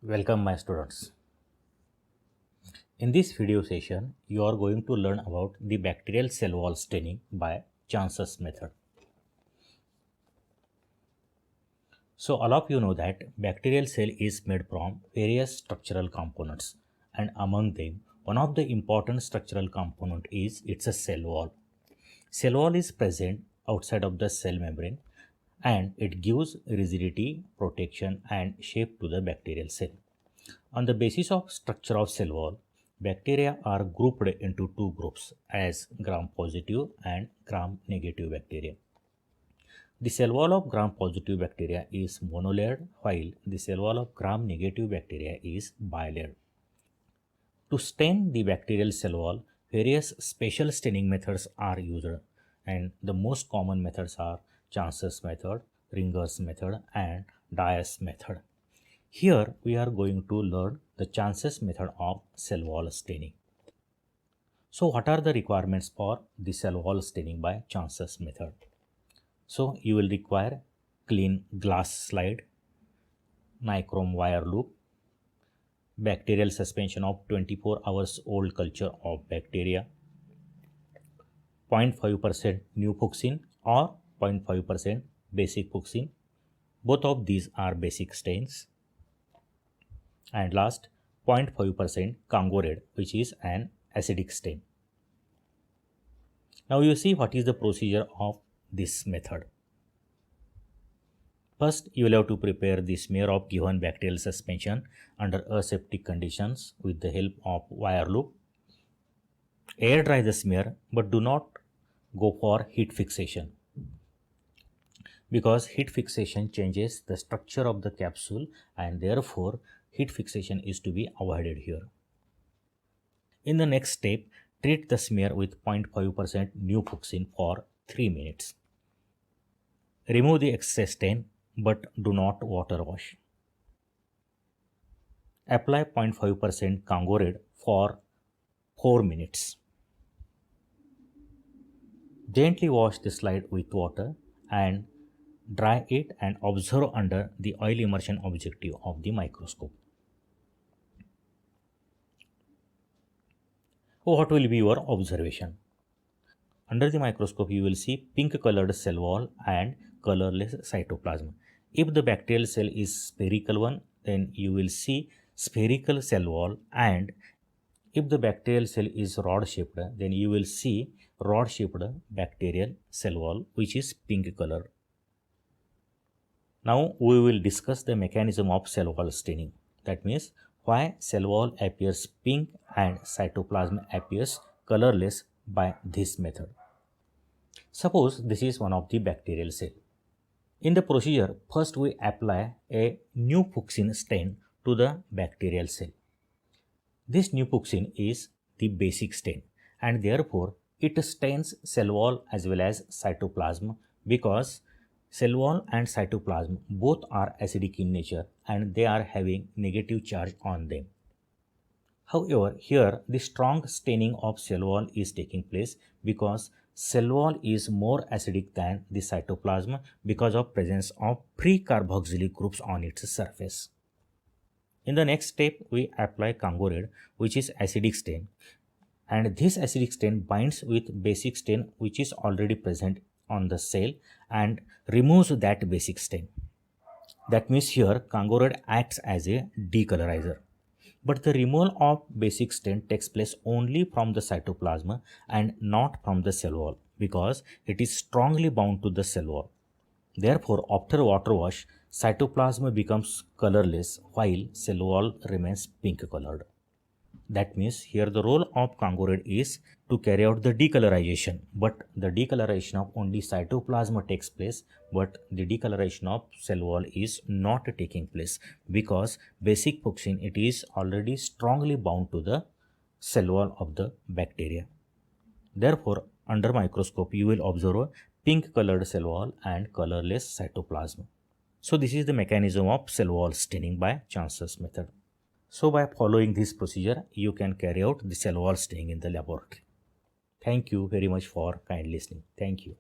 Welcome my students. In this video session, you are going to learn about the bacterial cell wall staining by Chance's method. So all of you know that bacterial cell is made from various structural components, and among them one of the important structural component is its a cell wall. Cell wall is present outside of the cell membrane and it gives rigidity, protection and shape to the bacterial cell. On the basis of structure of cell wall, bacteria are grouped into two groups as gram-positive and gram-negative bacteria. The cell wall of gram-positive bacteria is monolayered while the cell wall of gram-negative bacteria is bilayered. To stain the bacterial cell wall, various special staining methods are used, and the most common methods are Chance's method, Ringer's method and Dyer's method. Here we are going to learn the Chance's method of cell wall staining. So what are the requirements for the cell wall staining by Chance's method? So you will require clean glass slide, nichrome wire loop, bacterial suspension of 24 hours old culture of bacteria, 0.5% new fuchsin or 0.5% basic fuchsin. Both of these are basic stains. And last, 0.5% Congo red, which is an acidic stain. Now you see what is the procedure of this method. First, you will have to prepare the smear of given bacterial suspension under aseptic conditions with the help of wire loop. Air dry the smear, but do not go for heat fixation, because heat fixation changes the structure of the capsule and therefore heat fixation is to be avoided here. In the next step, treat the smear with 0.5% new fuchsin for 3 minutes. Remove the excess stain but do not water wash. Apply 0.5% Congo red for 4 minutes. Gently wash the slide with water and dry it and observe under the oil immersion objective of the microscope. What will be your observation? Under the microscope, you will see pink colored cell wall and colorless cytoplasm. If the bacterial cell is spherical one, then you will see spherical cell wall, and if the bacterial cell is rod shaped, then you will see rod shaped bacterial cell wall, which is pink color. Now we will discuss the mechanism of cell wall staining. That means why cell wall appears pink and cytoplasm appears colorless by this method. Suppose this is one of the bacterial cell. In the procedure, first we apply a new fuchsin stain to the bacterial cell. This new fuchsin is the basic stain and therefore it stains cell wall as well as cytoplasm, because cell wall and cytoplasm both are acidic in nature and they are having negative charge on them. However, here the strong staining of cell wall is taking place because cell wall is more acidic than the cytoplasm because of presence of free carboxylic groups on its surface. In the next step, we apply Congo red, which is acidic stain, and this acidic stain binds with basic stain which is already present on the cell and removes that basic stain. That means here Congo red acts as a decolorizer. But the removal of basic stain takes place only from the cytoplasm and not from the cell wall, because it is strongly bound to the cell wall. Therefore, after water wash, cytoplasm becomes colorless while cell wall remains pink colored. That means here the role of Congo red is to carry out the decolorization, but the decolorization of only cytoplasm takes place, but the decolorization of cell wall is not taking place because basic fuchsin it is already strongly bound to the cell wall of the bacteria. Therefore, under microscope you will observe pink colored cell wall and colorless cytoplasm. So this is the mechanism of cell wall staining by Chance's method. So by following this procedure, you can carry out the cell wall staining in the laboratory. Thank you very much for kind listening. Thank you.